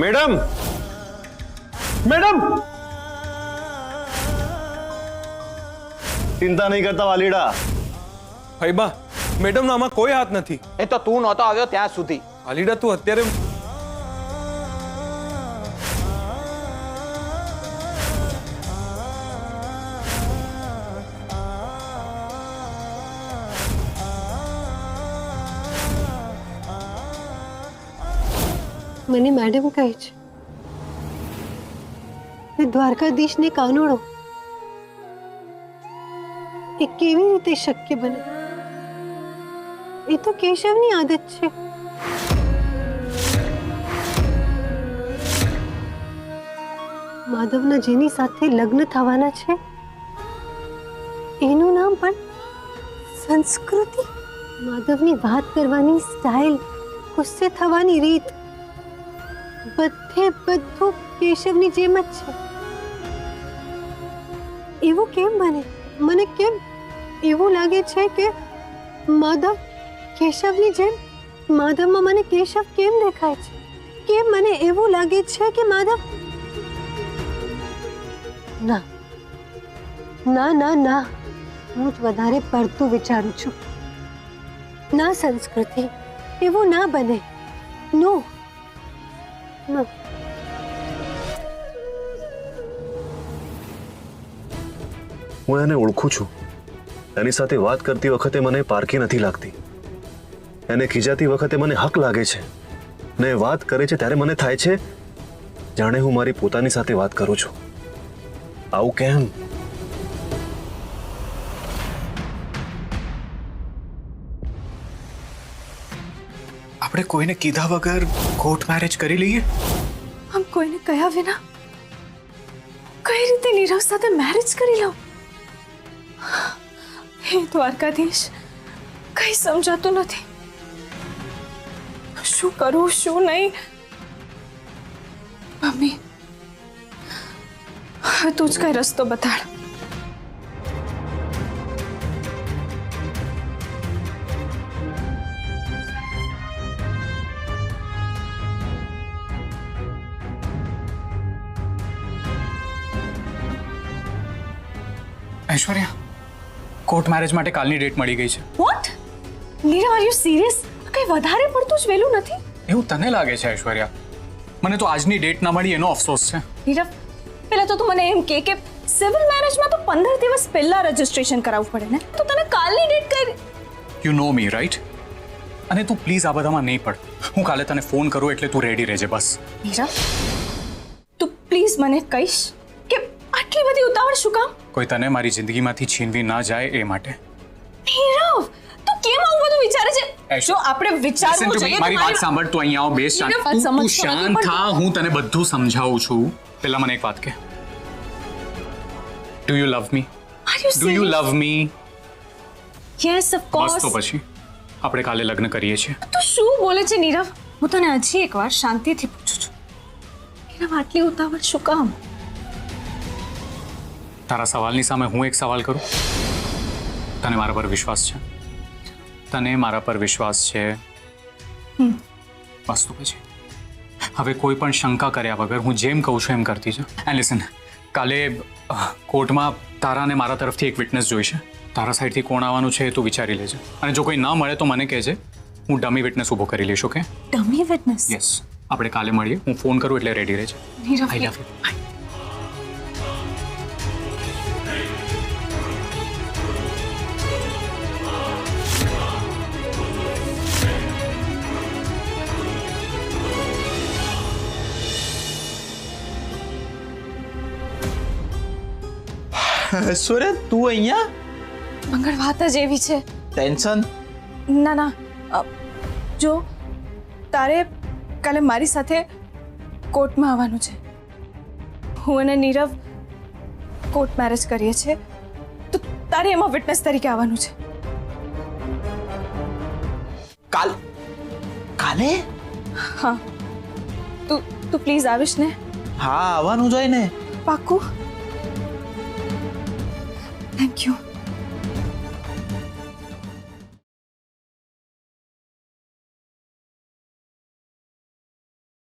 Madam, madam, ચિંતા નહીં કરતા વાલીડા. ફૈબા, મેડમ આમાં કોઈ હાથ નથી. એ તો તું નહોતો આવ્યો ત્યાં સુધી. વાલીડા તું અત્યારે મને મેડમ કહે છે કે દ્વારકાધીશને કાનુડો એ કેવી રીતે શક્ય બને? એ તો કેશવની આદત છે. માધવના જેની સાથે લગ્ન થવાના છે એનું નામ પણ સંસ્કૃતિ. માધવની વાત કરવાની સ્ટાઇલ, ગુસ્સે થવાની રીત બધું કેશવની જેમ જ છે. એવું કેમ બને? મને કેમ એવું લાગે છે કે માધવ કેશવની જેમ? માધવમાં મને કેશવ કેમ દેખાય છે? કેમ મને એવું લાગે છે કે માધવ? ના ના ના ના, હું જ વધારે પડતું વિચારું છું. ના સંસ્કૃતિ, એવું ના બને. નો નો. હું એને ઓળખું છું. એની સાથે વાત કરતી વખતે મને પારકી નથી લાગતી. એને ખીજાતી વખતે મને હક લાગે છે. ને વાત કરે છે ત્યારે મને થાય છે જાણે હું મારી પોતાની સાથે વાત કરું છું. આવું કેમ? આપણે કોઈને કીધા વગર કોર્ટ મેરેજ કરી લઈએ? આમ કોઈને કહ્યા વિના કઈ રીતે નીરવ સાથે મેરેજ કરી લઉં? હે દ્વારકાધીશ, કઈ સમજાતું નથી. શું કરું શું નહીં? મમ્મી, હવે તું જ કઈ રસ્તો બતાડ. ઐશ્વર્યા, કોર્ટ મેરેજ માટે કાલની ડેટ મળી ગઈ છે. What? Nirav, are you serious? કઈ વધારે પડતું જ વહેલું નથી? એવું તને લાગે છે ઐશ્વર્યા? મને તો આજની ડેટ ના મળી એનો અફસોસ છે. નીરવ, પહેલા તો તું મને એમ કે સિવિલ મેરેજમાં તો 15 દિવસ પહેલા રજીસ્ટ્રેશન કરાવવું પડે ને, તો તને કાલની ડેટ કઈ? You know me right? અને તું પ્લીઝ આ બધામાં નહીં પડ. હું કાલે તને ફોન કરું એટલે તું રેડી રહેજે બસ. નીરવ, તું પ્લીઝ મને કહીશ કે આટલી બધી ઉતાવળ શું કામ? કોઈ તને મારી જિંદગીમાંથી છીનવી ના જાય એ માટે. નીરવ, તું કેમ આવું બધું વિચારે છે? ऐश- જો આપણે વિચારવું Listen to me, જોઈએ મારી વાત સાંભળ. તું અહીંયા આવ, બેસ. નીરવ, વાત તું સમજતો શાંત નથી પણ- થા, હું તને બધું સમજાવું છું. પહેલા મને એક વાત કે, do you love me? Are you do you serious? Love me? Yes, of bus course. તો પછી આપણે કાલે લગ્ન કરીએ છીએ. તું શું બોલે છે નીરવ? હું તને હજી એકવાર શાંતિથી પૂછું છું. નીરવ, આટલી ઉતાવળ શું કામ? તારા સવાલની સામે હું એક સવાલ કરું. તને મારા પર વિશ્વાસ છે? તને મારા પર વિશ્વાસ છે? બસ તો પછી હવે કોઈ પણ શંકા કર્યા વગર હું જેમ કહું છું એમ કરતી છે. એન્ડ લિસન, કાલે કોર્ટમાં તારા અને મારા તરફથી એક વિટનેસ જોઈશે. તારા સાઈડથી કોણ આવવાનું છે એ તું વિચારી લેજે. અને જો કોઈ ના મળે તો મને કહેજે, હું ડમી વિટનેસ ઊભો કરી લઈશ. ઓકે? Dummy witness? યસ. આપણે કાલે મળીએ. હું ફોન કરું એટલે રેડી રહેજે. નીરવ, આઈ લવ યુ. ઐશ્વર્યા, તું અહીંયા? મંગળ, વાત જ એવી છે. ટેન્શન? ના ના, જો તારે કાલે મારી સાથે કોર્ટમાં આવવાનું છે. હું અને નીરવ કોર્ટ મેરેજ કરીએ છીએ, તો તારે એમાં વિટનેસ તરીકે આવવાનું છે. કાલે? હા, તું પ્લીઝ આવીશ ને? હા, આવવાનું જ હોય ને. પાક્કું? Thank you.